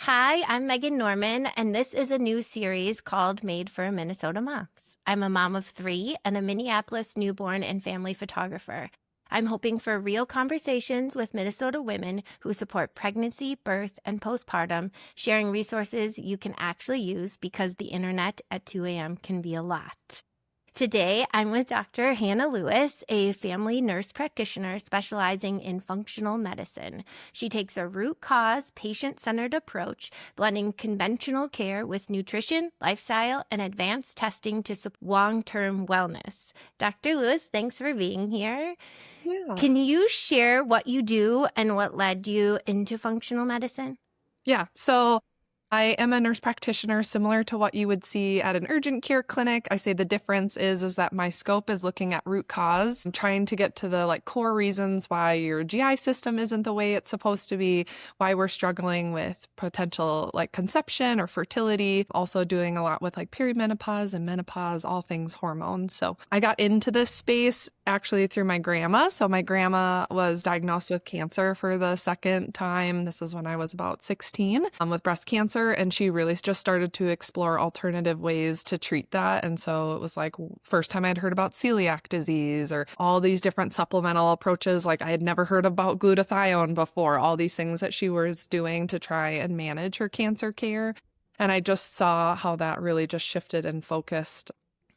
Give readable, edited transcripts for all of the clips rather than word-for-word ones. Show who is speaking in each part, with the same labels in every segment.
Speaker 1: Hi, I'm Megan Norman, and this is a new series called Made for Minnesota Moms. I'm a mom of three and a Minneapolis newborn and family photographer. I'm hoping for real conversations with Minnesota women who support pregnancy, birth, and postpartum, sharing resources you can actually use because the internet at 2 a.m. can be a lot. Today, I'm with Dr. Hannah Lewis, a family nurse practitioner specializing in functional medicine. She takes a root cause, patient-centered approach, blending conventional care with nutrition, lifestyle, and advanced testing to support long-term wellness. Dr. Lewis, thanks for being here.
Speaker 2: Yeah.
Speaker 1: Can you share what you do and what led you into functional medicine?
Speaker 2: Yeah. So I am a nurse practitioner similar to what you would see at an urgent care clinic. I say the difference is that my scope is looking at root cause. I'm trying to get to the core reasons why your GI system isn't the way it's supposed to be, why we're struggling with potential conception or fertility. Also doing a lot with perimenopause and menopause, all things hormones. So I got into this space actually through my grandma. So my grandma was diagnosed with cancer for the second time. This is when I was about 16 with breast cancer. And she really just started to explore alternative ways to treat that. And so it was first time I'd heard about celiac disease or all these different supplemental approaches. I had never heard about glutathione before, all these things that she was doing to try and manage her cancer care. And I just saw how that really just shifted and focused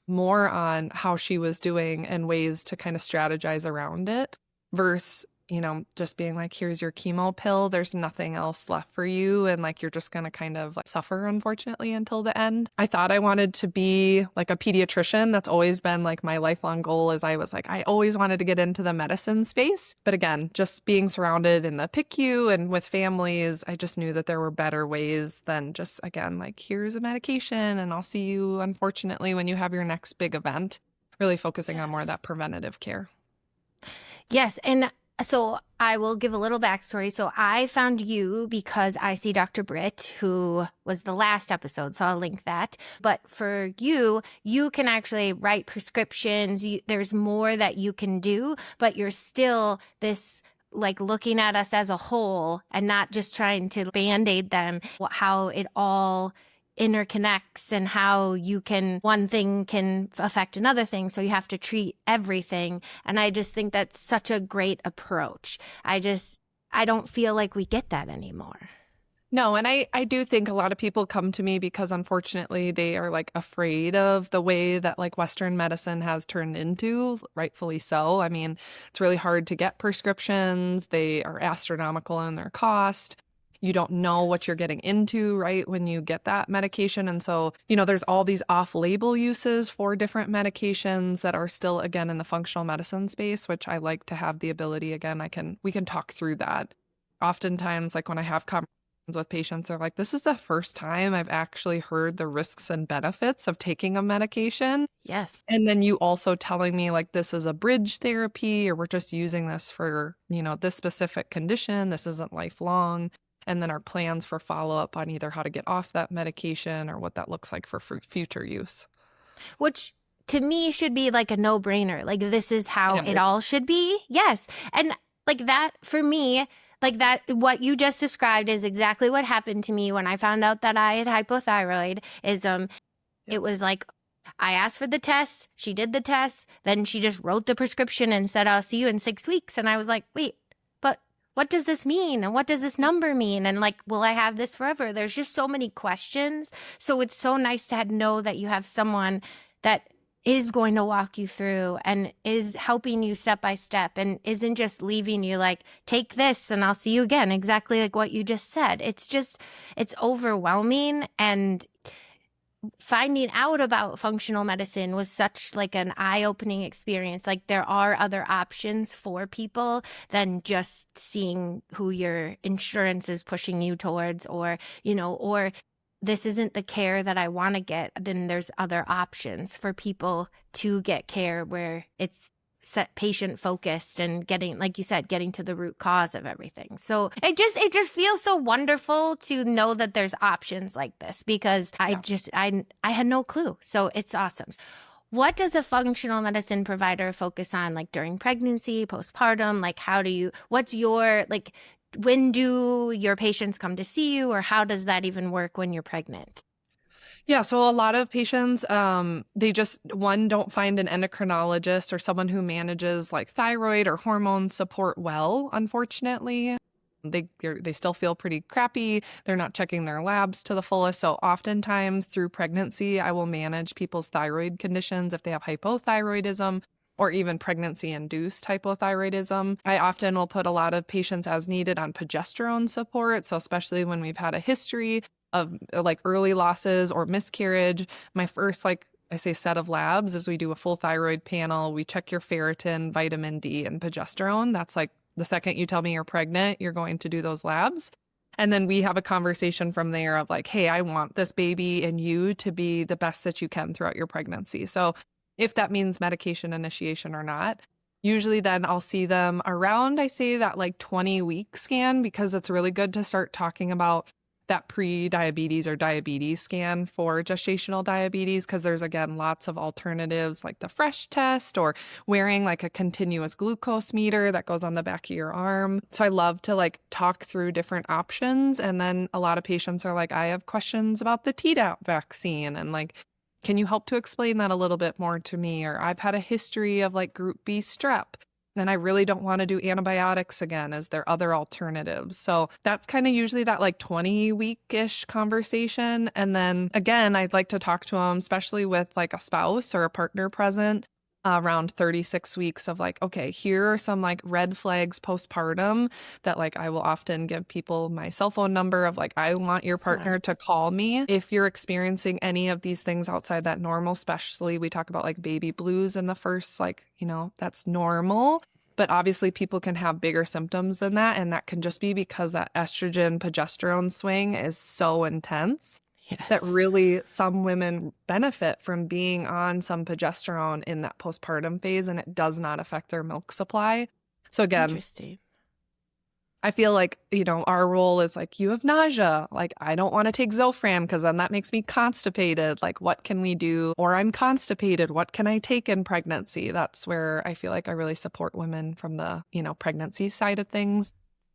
Speaker 2: more on how she was doing and ways to kind of strategize around it versus just being here's your chemo pill. There's nothing else left for you. And you're just going to kind of suffer, unfortunately, until the end. I thought I wanted to be a pediatrician. That's always been my lifelong goal is I always wanted to get into the medicine space. But again, just being surrounded in the PICU and with families, I just knew that there were better ways than just, again, here's a medication and I'll see you, unfortunately, when you have your next big event, really focusing on more of that preventative care.
Speaker 1: Yes. And so I will give a little backstory. So I found you because I see Dr. Britt, who was the last episode, so I'll link that. But for you, you can actually write prescriptions. There's more that you can do, but you're still this looking at us as a whole and not just trying to band-aid them, how it all interconnects and how one thing can affect another thing. So you have to treat everything. And I just think that's such a great approach. I don't feel like we get that anymore.
Speaker 2: No, and I do think a lot of people come to me because unfortunately they are afraid of the way that Western medicine has turned into, rightfully so. I mean, it's really hard to get prescriptions. They are astronomical in their cost. You don't know what you're getting into, right, when you get that medication. And so, there's all these off-label uses for different medications that are still, again, in the functional medicine space, which I like to have the ability, again, we can talk through that. Oftentimes, when I have conversations with patients, they're this is the first time I've actually heard the risks and benefits of taking a medication.
Speaker 1: Yes.
Speaker 2: And then you also telling me this is a bridge therapy, or we're just using this for, this specific condition. This isn't lifelong. And then our plans for follow-up on either how to get off that medication or what that looks like for future use.
Speaker 1: Which to me should be a no-brainer. This is how it all should be. Yes. And that for me, that what you just described is exactly what happened to me when I found out that I had hypothyroid it was I asked for the tests, she did the tests, then she just wrote the prescription and said, I'll see you in 6 weeks. And I was wait, but what does this mean? And what does this number mean? And will I have this forever? There's just so many questions. So it's so nice to know that you have someone that is going to walk you through and is helping you step by step and isn't just leaving you take this and I'll see you again. Exactly what you just said. It's overwhelming, and finding out about functional medicine was such an eye-opening experience. There are other options for people than just seeing who your insurance is pushing you towards, or this isn't the care that I want to get. Then there's other options for people to get care where it's patient focused and getting, like you said, getting to the root cause of everything. So it just feels so wonderful to know that there's options like this, because I had no clue. So it's awesome. What does a functional medicine provider focus on during pregnancy, postpartum? What's your when do your patients come to see you, or how does that even work when you're pregnant?
Speaker 2: Yeah, so a lot of patients, they just, one, don't find an endocrinologist or someone who manages like thyroid or hormone support well, unfortunately. They still feel pretty crappy. They're not checking their labs to the fullest. So oftentimes through pregnancy, I will manage people's thyroid conditions if they have hypothyroidism or even pregnancy-induced hypothyroidism. I often will put a lot of patients as needed on progesterone support. So especially when we've had a history of like early losses or miscarriage, my first I say set of labs is we do a full thyroid panel. We check your ferritin, vitamin D, and progesterone. That's like the second you tell me you're pregnant, you're going to do those labs. And then we have a conversation from there of like, hey, I want this baby and you to be the best that you can throughout your pregnancy. So if that means medication initiation or not, usually then I'll see them around, I say that like 20-week scan, because it's really good to start talking about that pre-diabetes or diabetes scan for gestational diabetes, because there's, again, lots of alternatives like the fresh test or wearing like a continuous glucose meter that goes on the back of your arm. So I love to like talk through different options. And then a lot of patients are like, I have questions about the Tdap vaccine, and like, can you help to explain that a little bit more to me? Or I've had a history of like group B strep, and I really don't want to do antibiotics again. Is there other alternatives? So that's kind of usually that like 20-week-ish conversation. And then again, I'd like to talk to them, especially with like a spouse or a partner present, around 36 weeks of like, okay, here are some like red flags postpartum that like I will often give people my cell phone number of like, I want your partner to call me if you're experiencing any of these things outside that normal. Especially we talk about like baby blues in the first, like, that's normal. But obviously people can have bigger symptoms than that. And that can just be because that estrogen progesterone swing is so intense. Yes. That really some women benefit from being on some progesterone in that postpartum phase, and it does not affect their milk supply. So again,
Speaker 1: interesting.
Speaker 2: I feel like, our role is like, you have nausea. Like, I don't want to take Zofran because then that makes me constipated. Like, what can we do? Or I'm constipated. What can I take in pregnancy? That's where I feel like I really support women from the, pregnancy side of things.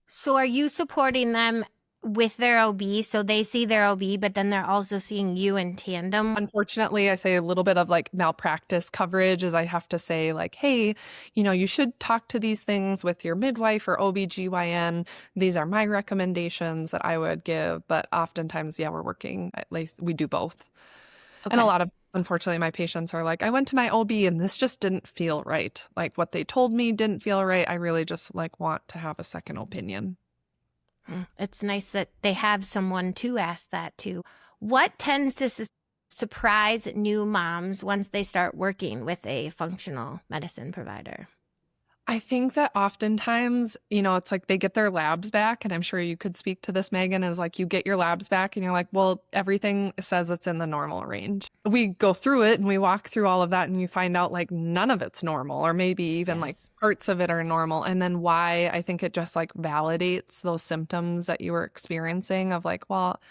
Speaker 1: So are you supporting them with their OB, so they see their OB, but then they're also seeing you in tandem?
Speaker 2: Unfortunately, I say a little bit of like malpractice coverage is I have to say like, hey, you should talk to these things with your midwife or OBGYN. These are my recommendations that I would give. But oftentimes, yeah, we're working, at least we do both. Okay. And a lot of, unfortunately, my patients are like, I went to my OB and this just didn't feel right. Like what they told me didn't feel right. I really just like want to have a second opinion.
Speaker 1: It's nice that they have someone to ask that to. What tends to surprise new moms once they start working with a functional medicine provider?
Speaker 2: I think that oftentimes, it's like they get their labs back, and I'm sure you could speak to this, Megan, is like you get your labs back and you're like, well, everything says it's in the normal range. We go through it and we walk through all of that and you find out like none of it's normal, or maybe even like parts of it are normal. And then why I think it just like validates those symptoms that you were experiencing of like, well,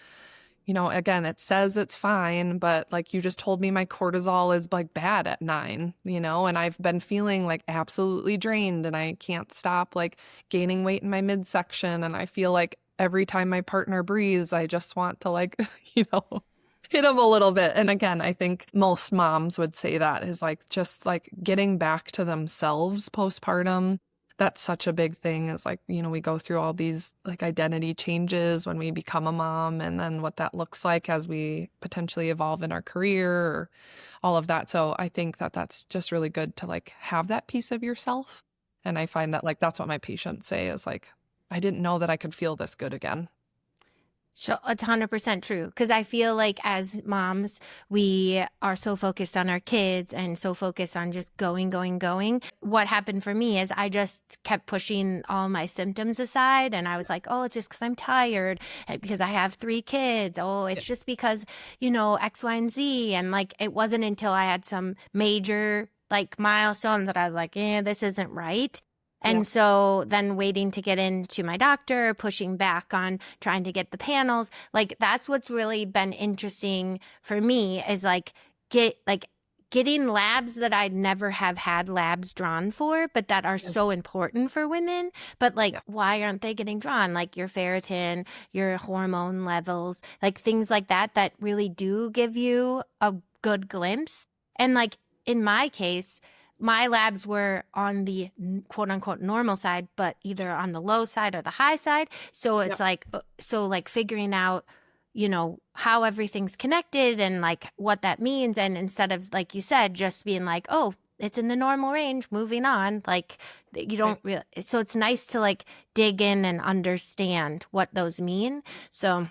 Speaker 2: again, it says it's fine, but like you just told me my cortisol is like bad at 9, and I've been feeling like absolutely drained and I can't stop like gaining weight in my midsection. And I feel like every time my partner breathes, I just want to like, hit them a little bit. And again, I think most moms would say that is like just like getting back to themselves postpartum. That's such a big thing is like, we go through all these like identity changes when we become a mom, and then what that looks like as we potentially evolve in our career or all of that. So I think that that's just really good to like have that piece of yourself. And I find that like, that's what my patients say is like, I didn't know that I could feel this good again.
Speaker 1: So it's 100% true, because I feel like as moms, we are so focused on our kids and so focused on just going. What happened for me is I just kept pushing all my symptoms aside, and I was like, oh, it's just because I'm tired, because I have 3 kids. Oh, it's just because, X, Y, and Z. And like, it wasn't until I had some major like milestones that I was like, this isn't right. And so then waiting to get into my doctor, pushing back on trying to get the panels, like that's what's really been interesting for me is like getting labs that I'd never have had labs drawn for, but that are so important for women. But like, why aren't they getting drawn? Like your ferritin, your hormone levels, like things like that, that really do give you a good glimpse. And like in my case, my labs were on the quote unquote normal side, but either on the low side or the high side. So it's like, so like figuring out, you know, how everything's connected and like what that means. And instead of, like you said, just being like, oh, it's in the normal range, moving on, like you don't really, so it's nice to like dig in and understand what those mean. So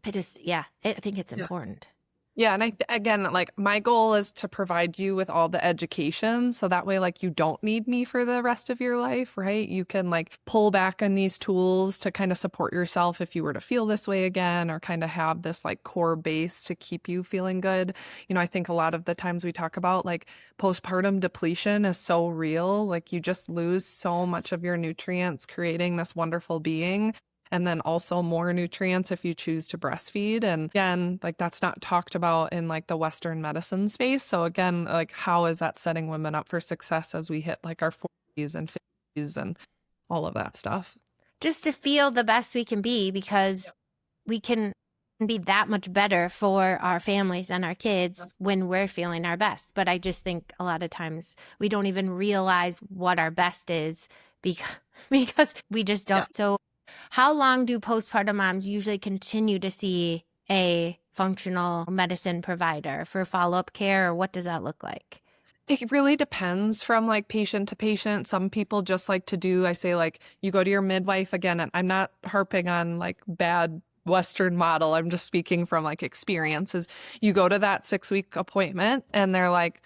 Speaker 1: I think it's important.
Speaker 2: Yeah. And again, like my goal is to provide you with all the education. So that way, like you don't need me for the rest of your life, right? You can like pull back on these tools to kind of support yourself if you were to feel this way again, or kind of have this like core base to keep you feeling good. You know, I think a lot of the times we talk about like postpartum depletion is so real. Like you just lose so much of your nutrients creating this wonderful being. And then also more nutrients if you choose to breastfeed. And again, like that's not talked about in like the Western medicine space. So again, like how is that setting women up for success as we hit like our 40s and 50s and all of that stuff?
Speaker 1: Just to feel the best we can be, because we can be that much better for our families and our kids when we're feeling our best. But I just think a lot of times we don't even realize what our best is because we just don't. So how long do postpartum moms usually continue to see a functional medicine provider for follow-up care, or what does that look like?
Speaker 2: It really depends from like patient to patient. Some people just like to do, I say like you go to your midwife again, and I'm not harping on like bad Western model. I'm just speaking from like experiences. You go to that 6-week appointment and they're like,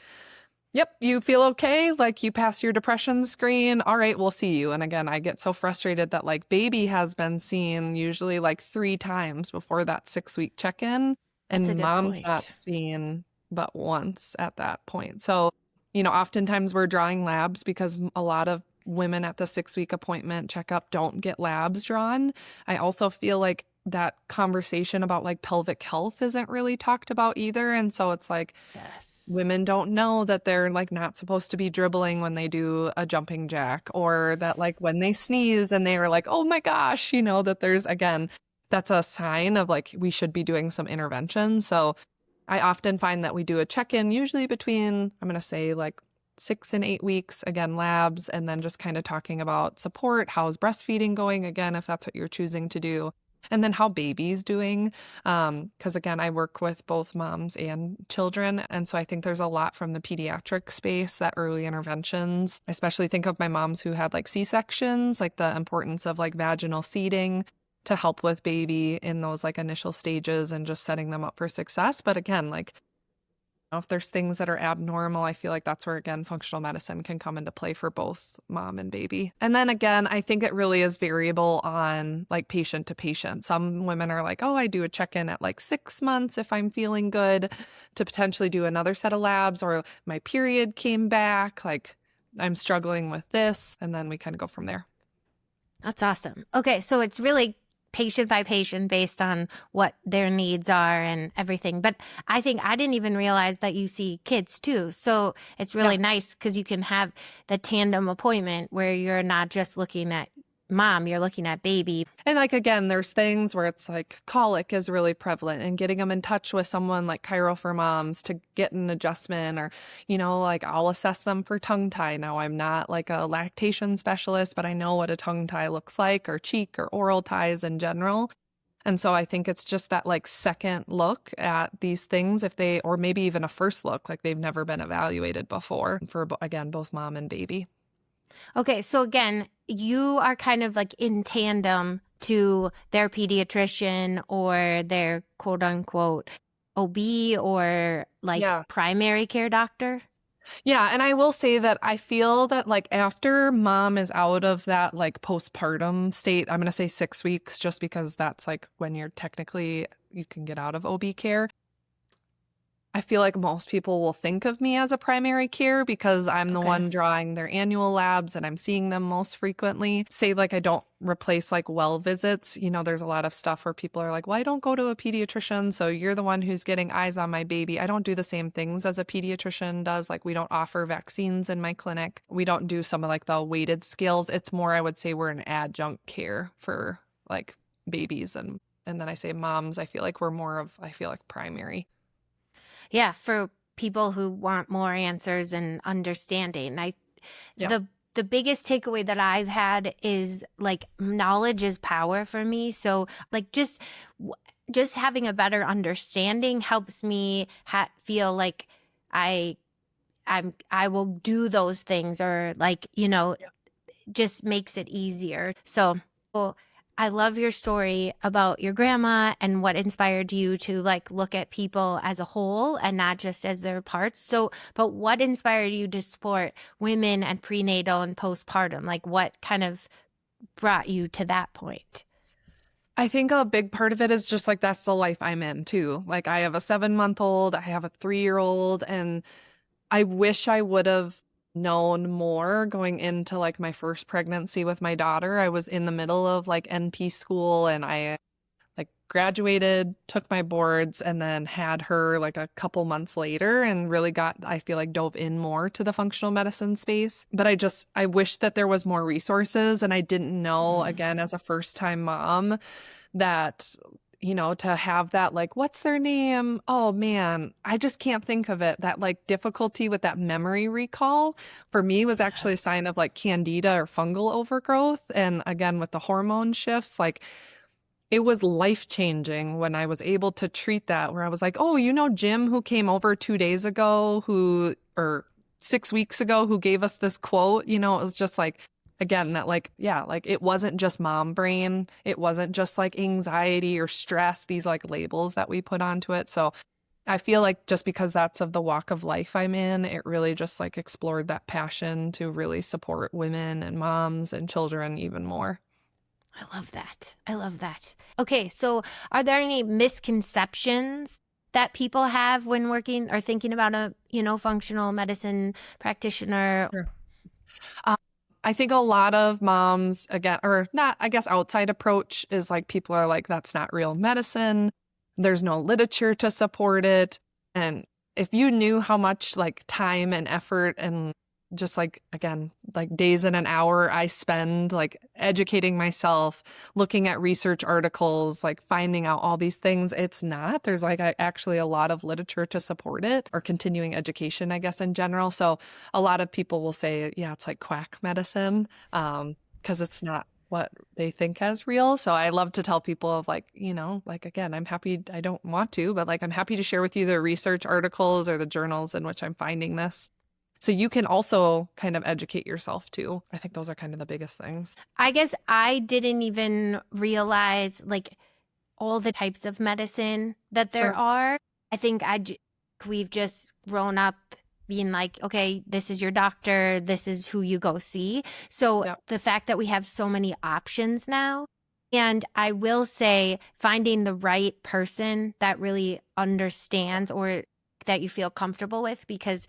Speaker 2: yep, you feel okay? Like you pass your depression screen. All right, we'll see you. And again, I get so frustrated that like baby has been seen usually like 3 times before that 6-week check-in. And mom's not seen but once at that point. So, you know, oftentimes we're drawing labs because a lot of women at the 6-week appointment checkup don't get labs drawn. I also feel like that conversation about like pelvic health isn't really talked about either. And so it's like, women don't know that they're like not supposed to be dribbling when they do a jumping jack, or that like when they sneeze and they are like, oh my gosh, you know, that there's, again, that's a sign of like we should be doing some intervention. So I often find that we do a check-in usually between, I'm going to say like 6 and 8 weeks, again, labs, and then just kind of talking about support. How's breastfeeding going? Again, if that's what you're choosing to do. And then how baby's doing. Because again, I work with both moms and children. And so I think there's a lot from the pediatric space, that early interventions. I especially think of my moms who had like C-sections, like the importance of like vaginal seeding to help with baby in those like initial stages and just setting them up for success. But again, like if there's things that are abnormal, I feel like that's where, again, functional medicine can come into play for both mom and baby. And then again, I think it really is variable on like patient to patient. Some women are like, oh, I do a check-in at like 6 months if I'm feeling good to potentially do another set of labs, or my period came back, like I'm struggling with this. And then we kind of go from there.
Speaker 1: That's awesome. Okay, so it's really patient by patient based on what their needs are and everything. But I think I didn't even realize that you see kids too. So it's really nice because you can have the tandem appointment where you're not just looking at mom, you're looking at baby.
Speaker 2: And like, again, there's things where it's like colic is really prevalent, and getting them in touch with someone like Chiro for Moms to get an adjustment, or, you know, like I'll assess them for tongue tie. Now, I'm not like a lactation specialist, but I know what a tongue tie looks like, or cheek or oral ties in general. And so I think it's just that like second look at these things, if they, or maybe even a first look, like they've never been evaluated before for, again, both mom and baby.
Speaker 1: Okay, so again, you are kind of like in tandem to their pediatrician or their quote unquote OB or like primary care doctor.
Speaker 2: Yeah. And I will say that I feel that like after mom is out of that like postpartum state, I'm going to say 6 weeks, just because that's like when you're technically, you can get out of OB care. I feel like most people will think of me as a primary care because I'm the
Speaker 1: Okay.
Speaker 2: one drawing their annual labs and I'm seeing them most frequently. Say like I don't replace like well visits. You know, there's a lot of stuff where people are like, well, I don't go to a pediatrician, so you're the one who's getting eyes on my baby. I don't do the same things as a pediatrician does. Like we don't offer vaccines in my clinic. We don't do some of like the weighted scales. It's more, I would say we're an adjunct care for like babies and then I say moms, I feel like we're more of, I feel like primary.
Speaker 1: Yeah, for people who want more answers and understanding.
Speaker 2: Yeah.
Speaker 1: The biggest takeaway that I've had is like knowledge is power for me. So like just having a better understanding helps me feel like I I will do those things, or like, just makes it easier. So well, I love your story about your grandma and what inspired you to like look at people as a whole and not just as their parts. So, but what inspired you to support women and prenatal and postpartum? Like what kind of brought you to that point?
Speaker 2: I think a big part of it is just like that's the life I'm in too. Like I have a 7-month-old, I have a 3-year-old, and I wish I would have known more going into like my first pregnancy with my daughter. I was in the middle of like NP school and I like graduated, took my boards, and then had her like a couple months later and really got, I feel like, dove in more to the functional medicine space. But I wish that there was more resources. And I didn't know, again, as a first time mom, that, to have that, like, what's their name? Oh man, I just can't think of it. That like difficulty with that memory recall for me was actually a
Speaker 1: Yes.
Speaker 2: sign of like candida or fungal overgrowth. And again, with the hormone shifts, like, it was life-changing when I was able to treat that, where I was like, oh, Jim who came over 2 days ago, or 6 weeks ago, who gave us this quote, it was just like, again, that like, yeah, like it wasn't just mom brain. It wasn't just like anxiety or stress, these like labels that we put onto it. So I feel like just because that's of the walk of life I'm in, it really just like explored that passion to really support women and moms and children even more.
Speaker 1: I love that. I love that. Okay, so are there any misconceptions that people have when working or thinking about a, functional medicine practitioner?
Speaker 2: Sure. I think a lot of moms, again, or not, I guess outside approach is like people are like, that's not real medicine. There's no literature to support it. And if you knew how much like time and effort and just like, again, like days and an hour I spend like educating myself, looking at research articles, like finding out all these things, it's not. There's like actually a lot of literature to support it, or continuing education, I guess, in general. So a lot of people will say, yeah, it's like quack medicine, because it's not what they think as real. So I love to tell people of like, like, again, I'm happy, I don't want to, but like, I'm happy to share with you the research articles or the journals in which I'm finding this. So you can also kind of educate yourself too. I think those are kind of the biggest things.
Speaker 1: I guess I didn't even realize like all the types of medicine that there
Speaker 2: Sure.
Speaker 1: are. I think we've just grown up being like, okay, this is your doctor, this is who you go see. So
Speaker 2: Yeah.
Speaker 1: the fact that we have so many options now, and I will say finding the right person that really understands or that you feel comfortable with, because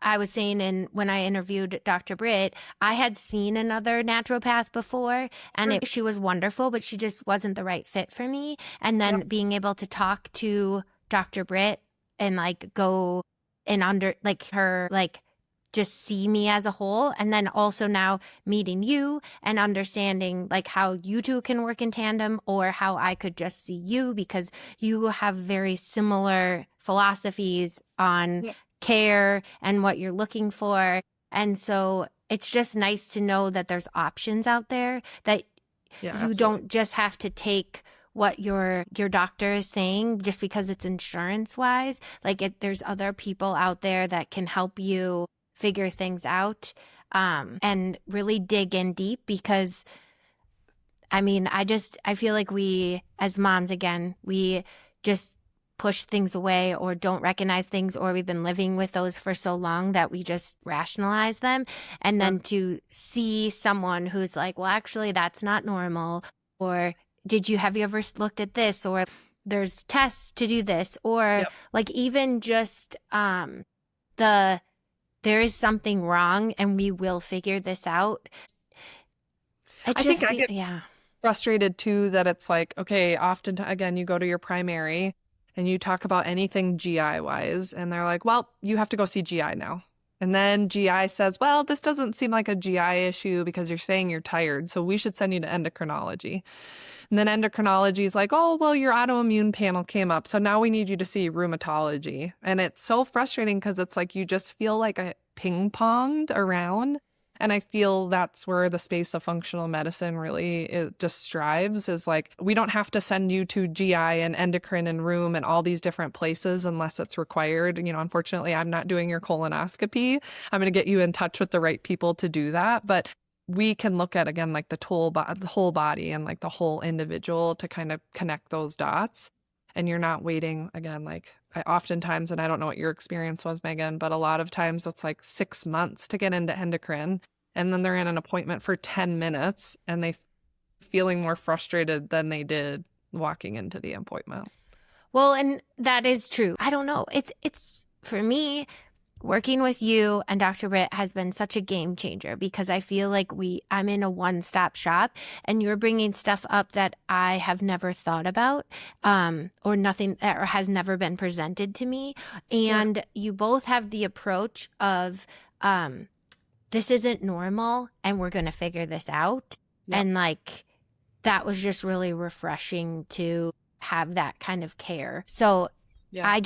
Speaker 1: I was saying when I interviewed Dr. Britt, I had seen another naturopath before and
Speaker 2: Sure.
Speaker 1: she was wonderful, but she just wasn't the right fit for me. And then
Speaker 2: Yep.
Speaker 1: being able to talk to Dr. Britt and like go and her like just see me as a whole, and then also now meeting you and understanding like how you two can work in tandem, or how I could just see you because you have very similar philosophies on
Speaker 2: Yep.
Speaker 1: care and what you're looking for. And so it's just nice to know that there's options out there, that
Speaker 2: Yeah,
Speaker 1: you
Speaker 2: absolutely.
Speaker 1: don't just have to take what your doctor is saying just because it's insurance wise. Like there's other people out there that can help you figure things out, and really dig in deep, because I mean, I feel like we as moms, again, we just push things away or don't recognize things, or we've been living with those for so long that we just rationalize them. And
Speaker 2: Sure.
Speaker 1: then to see someone who's like, well, actually, that's not normal, or have you ever looked at this, or there's tests to do this, or
Speaker 2: Yep.
Speaker 1: like even just there is something wrong and we will figure this out.
Speaker 2: I think I get
Speaker 1: Yeah.
Speaker 2: frustrated too that it's like, okay, often again, you go to your primary and you talk about anything GI wise, and they're like, well, you have to go see GI now. And then GI says, well, this doesn't seem like a GI issue because you're saying you're tired, so we should send you to endocrinology. And then endocrinology is like, oh, well, your autoimmune panel came up, so now we need you to see rheumatology. And it's so frustrating because it's like you just feel like a ping-ponged around. And I feel that's where the space of functional medicine really it just strives, is like, we don't have to send you to GI and endocrine and rheum and all these different places unless it's required. You know, unfortunately, I'm not doing your colonoscopy. I'm going to get you in touch with the right people to do that. But we can look at, again, like the whole body and like the whole individual to kind of connect those dots. And you're not waiting, again, like I oftentimes, and I don't know what your experience was, Megan, but a lot of times it's like 6 months to get into endocrine. And then they're in an appointment for 10 minutes and they feeling more frustrated than they did walking into the appointment.
Speaker 1: Well, and that is true. I don't know. It's for me, working with you and Dr. Britt has been such a game changer because I feel like I'm in a one-stop shop and you're bringing stuff up that I have never thought about, or nothing, or has never been presented to me. And you both have the approach of, this isn't normal and we're going to figure this out.
Speaker 2: Yep.
Speaker 1: And like, that was just really refreshing to have that kind of care. So
Speaker 2: Yeah.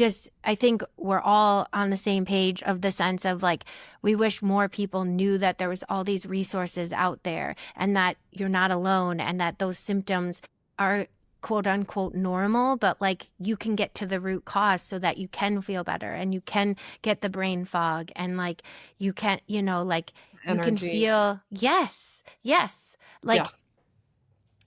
Speaker 1: I think we're all on the same page of the sense of like, we wish more people knew that there was all these resources out there and that you're not alone and that those symptoms are quote unquote normal, but like you can get to the root cause so that you can feel better and you can get the brain fog and like you can, you know, like you can
Speaker 2: Energy.
Speaker 1: feel, yes, like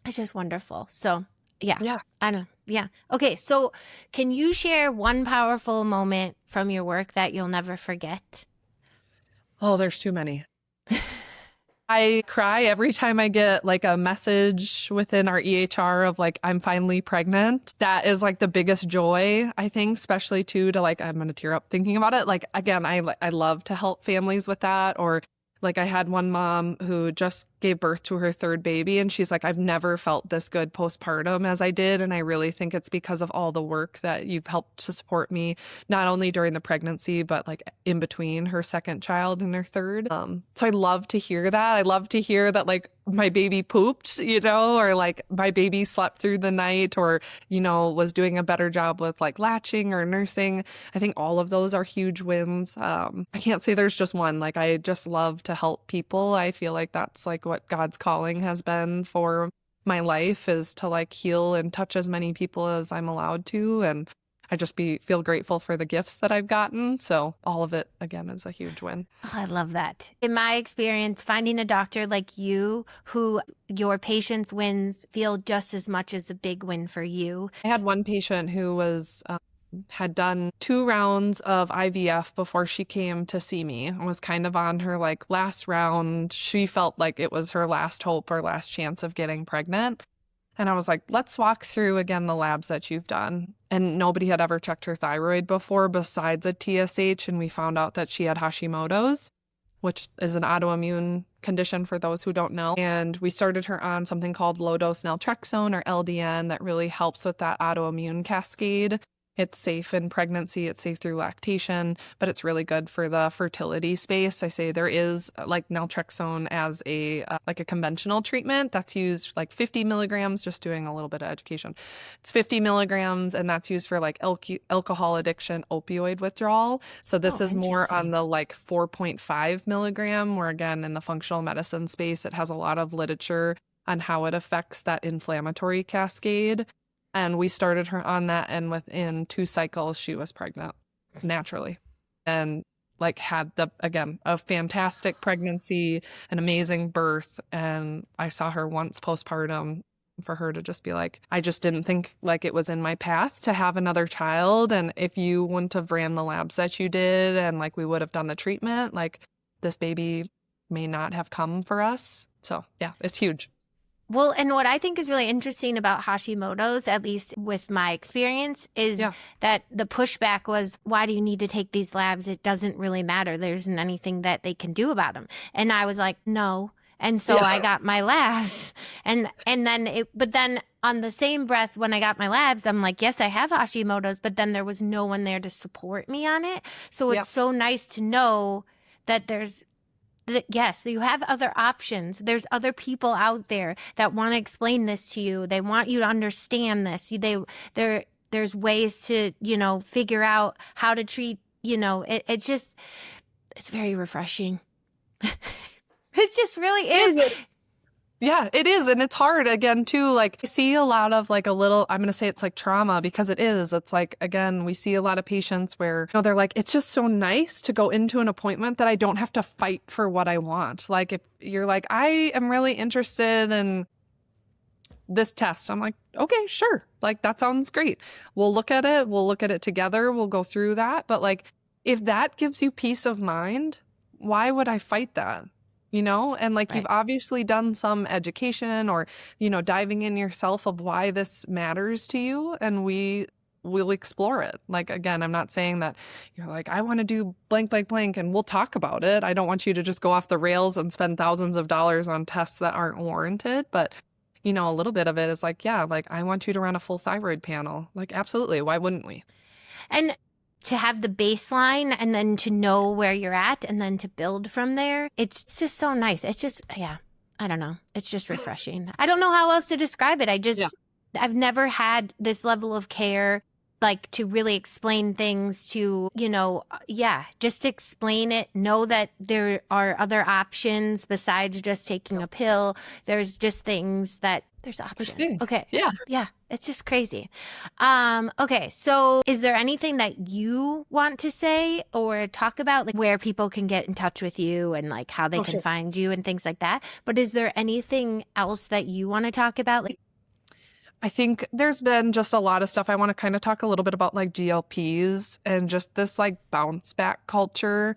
Speaker 1: it's just wonderful. So yeah. I know. Yeah. Okay. So can you share one powerful moment from your work that you'll never forget?
Speaker 2: Oh, there's too many. I cry every time I get like a message within our EHR of like, I'm finally pregnant. That is like the biggest joy, I think, especially too, to like, I'm going to tear up thinking about it. Like, again, I love to help families with that. Or like I had one mom who just gave birth to her third baby and she's like, I've never felt this good postpartum as I did. And I really think it's because of all the work that you've helped to support me, not only during the pregnancy, but like in between her second child and her third. So I love to hear that. I love to hear that like my baby pooped, you know, or like my baby slept through the night or, you know, was doing a better job with like latching or nursing. I think all of those are huge wins. I can't say there's just one. Like I just love to help people. I feel like that's like what God's calling has been for my life, is to like heal and touch as many people as I'm allowed to. And I just feel grateful for the gifts that I've gotten. So all of it, again, is a huge win.
Speaker 1: Oh, I love that. In my experience, finding a doctor like you who your patients' wins feel just as much as a big win for you.
Speaker 2: I had one patient who had done 2 rounds of IVF before she came to see me and was kind of on her like last round. She felt like it was her last hope or last chance of getting pregnant. And I was like, let's walk through again the labs that you've done. And nobody had ever checked her thyroid before besides a TSH. And we found out that she had Hashimoto's, which is an autoimmune condition for those who don't know. And we started her on something called low-dose naltrexone or LDN that really helps with that autoimmune cascade. It's safe in pregnancy, it's safe through lactation, but it's really good for the fertility space. I say there is like naltrexone as a like a conventional treatment that's used like 50 milligrams, just doing a little bit of education. It's 50 milligrams and that's used for like alcohol addiction, opioid withdrawal. So this is more on the like 4.5 milligram, where again, in the functional medicine space, it has a lot of literature on how it affects that inflammatory cascade. And we started her on that, and within 2 cycles, she was pregnant naturally and like had a fantastic pregnancy, an amazing birth. And I saw her once postpartum, for her to just be like, I just didn't think like it was in my path to have another child. And if you wouldn't have ran the labs that you did and like we would have done the treatment, like this baby may not have come for us. So yeah, it's huge.
Speaker 1: Well, and what I think is really interesting about Hashimoto's, at least with my experience, is that the pushback was, why do you need to take these labs? It doesn't really matter. There isn't anything that they can do about them. And I was like, no. And so I got my labs. And then but then on the same breath, when I got my labs, I'm like, yes, I have Hashimoto's, but then there was no one there to support me on it. So it's so nice to know that yes, you have other options. There's other people out there that want to explain this to you. They want you to understand this. There's ways to, figure out how to treat, it's very refreshing. It just really is.
Speaker 2: Yeah, it is. And it's hard again, too. Like, I see a lot of like I'm going to say it's like trauma, because it is. It's like, again, we see a lot of patients where, they're like, it's just so nice to go into an appointment that I don't have to fight for what I want. Like, if you're like, I am really interested in this test, I'm like, okay, sure. Like, that sounds great. We'll look at it. We'll look at it together. We'll go through that. But like, if that gives you peace of mind, why would I fight that? And like, you've obviously done some education or, diving in yourself of why this matters to you. And we will explore it. Like, again, I'm not saying that you're like, I want to do blank, blank, blank, and we'll talk about it. I don't want you to just go off the rails and spend thousands of dollars on tests that aren't warranted. But, a little bit of it is like, yeah, like, I want you to run a full thyroid panel. Like, absolutely. Why wouldn't we?
Speaker 1: And to have the baseline and then to know where you're at and then to build from there. It's just so nice. It's just, I don't know. It's just refreshing. I don't know how else to describe it. I've never had this level of care, like to really explain things to, just explain it. Know that there are other options besides just taking a pill. There's just things that there's options. Okay.
Speaker 2: Yeah.
Speaker 1: Yeah. It's just crazy. Okay. So is there anything that you want to say or talk about, like where people can get in touch with you and like how they can find you and things like that? But is there anything else that you want to talk about? Like,
Speaker 2: I think there's been just a lot of stuff. I want to kind of talk a little bit about like GLPs and just this like bounce back culture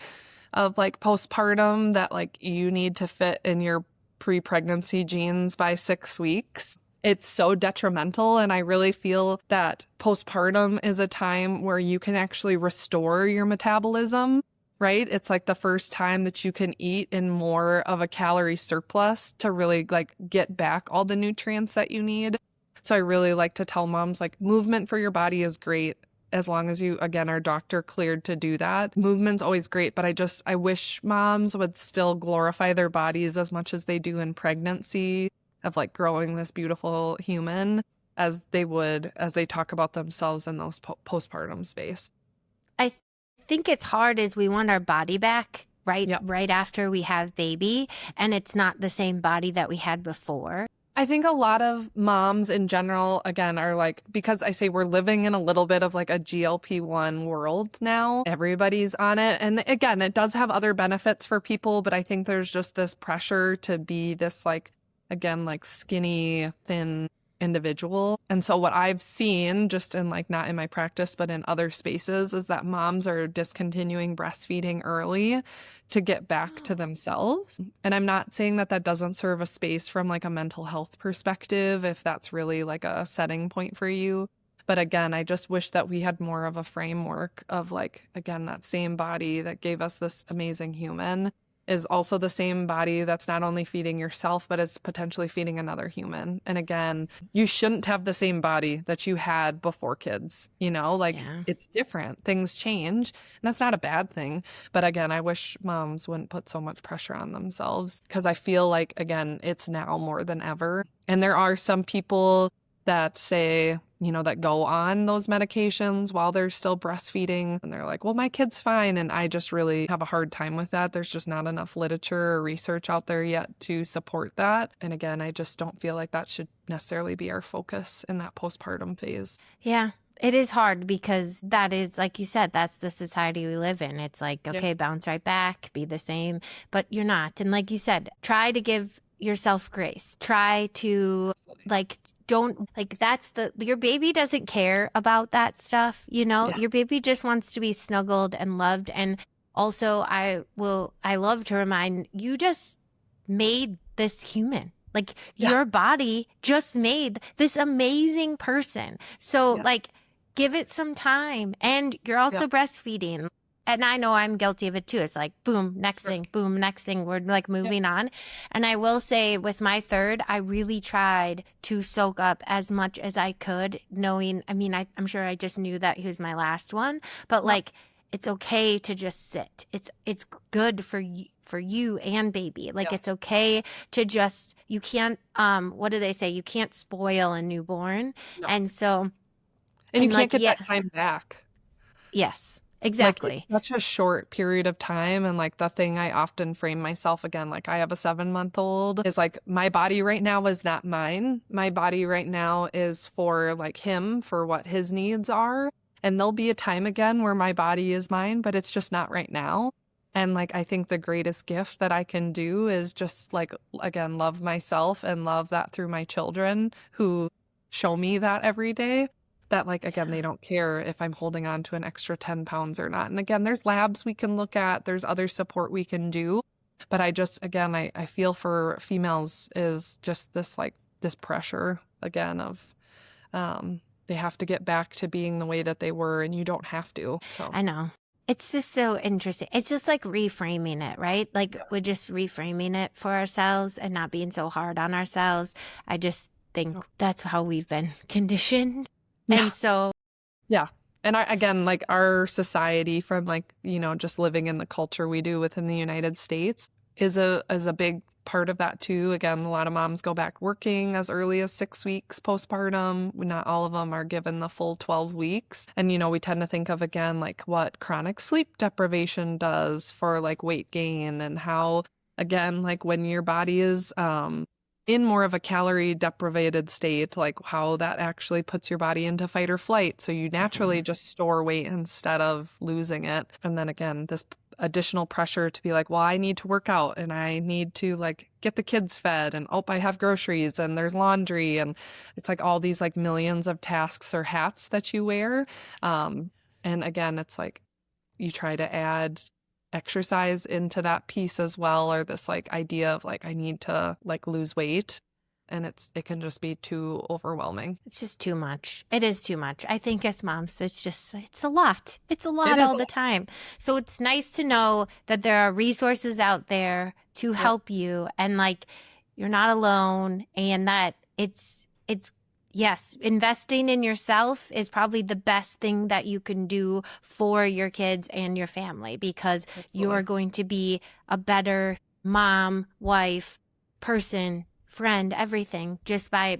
Speaker 2: of like postpartum that like you need to fit in your pre-pregnancy genes by 6 weeks. It's so detrimental. And I really feel that postpartum is a time where you can actually restore your metabolism, right? It's like the first time that you can eat in more of a calorie surplus to really like get back all the nutrients that you need. So I really like to tell moms, like, movement for your body is great as long as you, again, are doctor cleared to do that. Movement's always great, but I wish moms would still glorify their bodies as much as they do in pregnancy of like growing this beautiful human as they would as they talk about themselves in those postpartum space.
Speaker 1: I think it's hard as we want our body back right after we have baby, and it's not the same body that we had before.
Speaker 2: I think a lot of moms in general, again, are like, because I say we're living in a little bit of like a GLP-1 world now. Everybody's on it. And again, it does have other benefits for people, but I think there's just this pressure to be this like, again, like skinny, thin individual. And so what I've seen just in like, not in my practice, but in other spaces, is that moms are discontinuing breastfeeding early to get back to themselves. And I'm not saying that that doesn't serve a space from like a mental health perspective, if that's really like a setting point for you. But again, I just wish that we had more of a framework of like, again, that same body that gave us this amazing human is also the same body that's not only feeding yourself, but is potentially feeding another human. And again, you shouldn't have the same body that you had before kids, It's different. Things change. And that's not a bad thing. But again, I wish moms wouldn't put so much pressure on themselves, because I feel like, again, it's now more than ever. And there are some people that say, that go on those medications while they're still breastfeeding. And they're like, well, my kid's fine. And I just really have a hard time with that. There's just not enough literature or research out there yet to support that. And again, I just don't feel like that should necessarily be our focus in that postpartum phase.
Speaker 1: Yeah. It is hard because that is, like you said, that's the society we live in. It's like, okay, bounce right back, be the same, but you're not. And like you said, try to give yourself grace. Try to your baby doesn't care about that stuff, your baby just wants to be snuggled and loved. And also I love to remind you, just made this human. Like
Speaker 2: Yeah.
Speaker 1: your body just made this amazing person. So
Speaker 2: Yeah.
Speaker 1: like give it some time. And you're also breastfeeding. And I know I'm guilty of it too. It's like, boom, next thing, boom, next thing. We're like moving on. And I will say with my third, I really tried to soak up as much as I could, knowing, I mean, I'm sure I just knew that he was my last one, but like, it's okay to just sit. It's good for you and baby. Like it's okay to just, you can't, what do they say? You can't spoil a newborn.
Speaker 2: No.
Speaker 1: And so,
Speaker 2: And you can't
Speaker 1: like,
Speaker 2: get that time back.
Speaker 1: Yes,
Speaker 2: Like,
Speaker 1: exactly.
Speaker 2: it's such a short period of time. And like the thing I often frame myself again, like I have a 7-month-old, is like my body right now is not mine. My body right now is for like him, for what his needs are. And there'll be a time again where my body is mine, but it's just not right now. And like I think the greatest gift that I can do is just like, again, love myself and love that through my children who show me that every day. That like, again, they don't care if I'm holding on to an extra 10 pounds or not. And again, there's labs we can look at, there's other support we can do. But I just, again, I feel for females is just this like this pressure again of they have to get back to being the way that they were, and you don't have to. So
Speaker 1: I know. It's just so interesting. It's just like reframing it, right? Like we're just reframing it for ourselves and not being so hard on ourselves. I just think that's how we've been conditioned. And so,
Speaker 2: yeah. And again, like our society from like, you know, just living in the culture we do within the United States is a big part of that too. Again, a lot of moms go back working as early as 6 weeks postpartum. Not all of them are given the full 12 weeks. And, you know, we tend to think of, again, like what chronic sleep deprivation does for like weight gain and how, again, like when your body is in more of a calorie deprived state, like how that actually puts your body into fight or flight. So you naturally just store weight instead of losing it. And then again, this additional pressure to be like, well, I need to work out and I need to like get the kids fed and I have groceries and there's laundry. And it's like all these like millions of tasks or hats that you wear. And again, it's like you try to add exercise into that piece as well, or this like idea of like I need to like lose weight, and it can just be too overwhelming.
Speaker 1: It's just too much. It is too much. I think as moms, it's a lot. It's a lot all the time. So it's nice to know that there are resources out there to help you, and like you're not alone, and that it's yes, investing in yourself is probably the best thing that you can do for your kids and your family, because you are going to be a better mom, wife, person, friend, everything, just by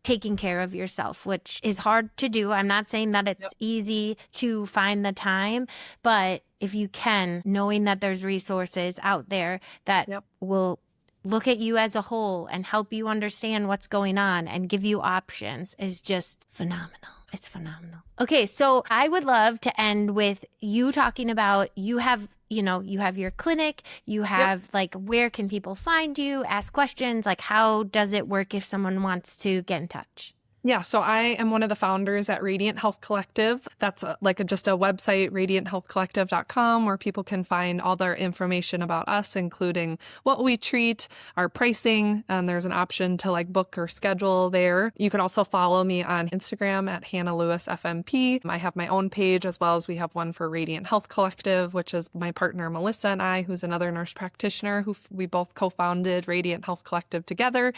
Speaker 1: taking care of yourself, which is hard to do. I'm not saying that it's easy to find the time, but if you can, knowing that there's resources out there that will look at you as a whole and help you understand what's going on and give you options is just phenomenal. It's phenomenal. Okay, so I would love to end with you talking about you have your clinic, you have like, where can people find you, ask questions, like how does it work if someone wants to get in touch?
Speaker 2: Yeah, so I am one of the founders at Radiant Health Collective. That's just a website, radianthealthcollective.com, where people can find all their information about us, including what we treat, our pricing, and there's an option to like book or schedule there. You can also follow me on Instagram at Hannah Lewis FMP. I have my own page, as well as we have one for Radiant Health Collective, which is my partner Melissa and I, who's another nurse practitioner, who we both co-founded Radiant Health Collective together.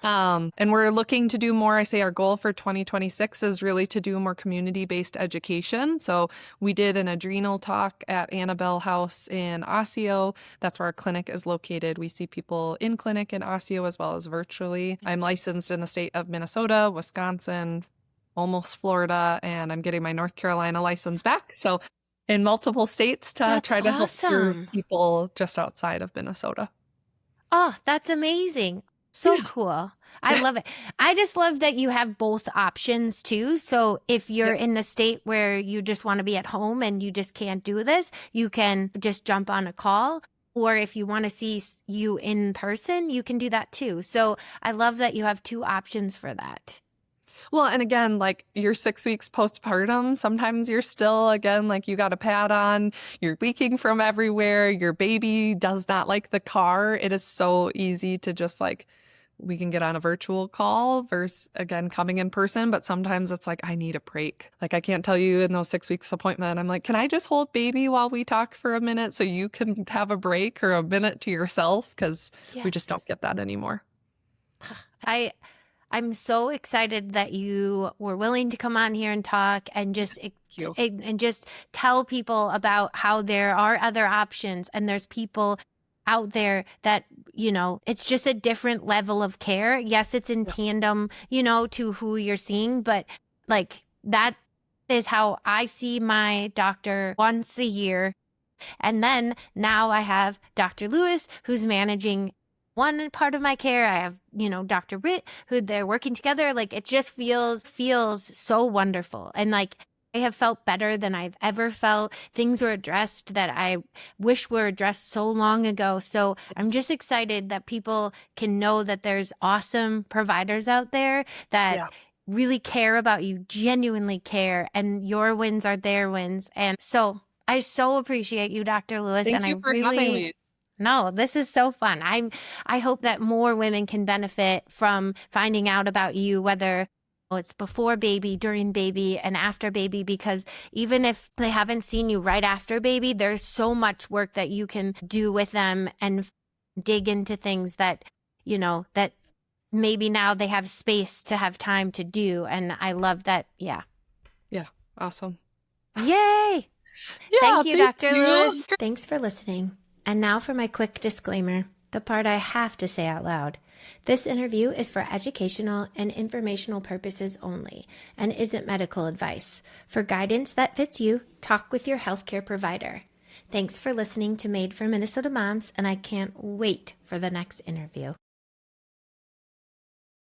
Speaker 2: And we're looking to do more. I say our goal for 2026 is really to do more community-based education. So we did an adrenal talk at Annabelle House in Osseo. That's where our clinic is located. We see people in clinic in Osseo as well as virtually. I'm licensed in the state of Minnesota, Wisconsin, almost Florida, and I'm getting my North Carolina license back. So in multiple states to try to help serve people just outside of Minnesota.
Speaker 1: Oh, that's amazing. So cool. I love it. I just love that you have both options too. So if you're in the state where you just want to be at home and you just can't do this, you can just jump on a call. Or if you want to see you in person, you can do that too. So I love that you have two options for that.
Speaker 2: Well, and again, like you're 6 weeks postpartum, sometimes you're still, again, like you got a pad on, you're leaking from everywhere, your baby does not like the car. It is so easy to just like we can get on a virtual call versus, again, coming in person. But sometimes it's like, I need a break. Like, I can't tell you in those 6 weeks appointment, I'm like, can I just hold baby while we talk for a minute so you can have a break or a minute to yourself? Because we just don't get that anymore.
Speaker 1: I'm so excited that you were willing to come on here and talk and just tell people about how there are other options, and there's people out there that, you know, it's just a different level of care. Yes, it's in tandem, you know, to who you're seeing, but like that is how I see my doctor once a year. And then now I have Dr. Lewis, who's managing one part of my care. I have, you know, Dr. Britt, who they're working together. Like, it just feels so wonderful. And like, I have felt better than I've ever felt. Things were addressed that I wish were addressed so long ago. So I'm just excited that people can know that there's awesome providers out there that really care about you, genuinely care, and your wins are their wins. And so I so appreciate you, Dr. Lewis.
Speaker 2: Thank you for having me.
Speaker 1: No, this is so fun. I hope that more women can benefit from finding out about you, whether it's before baby, during baby, and after baby, because even if they haven't seen you right after baby, there's so much work that you can do with them and dig into things that, you know, that maybe now they have space to have time to do. And I love that. Yeah.
Speaker 2: Yeah. Awesome.
Speaker 1: Yay.
Speaker 2: Yeah,
Speaker 1: thank you, Dr. Lewis. Thanks for listening. And now for my quick disclaimer, the part I have to say out loud. This interview is for educational and informational purposes only and isn't medical advice. For guidance that fits you, talk with your healthcare provider. Thanks for listening to Made for Minnesota Moms, and I can't wait for the next interview.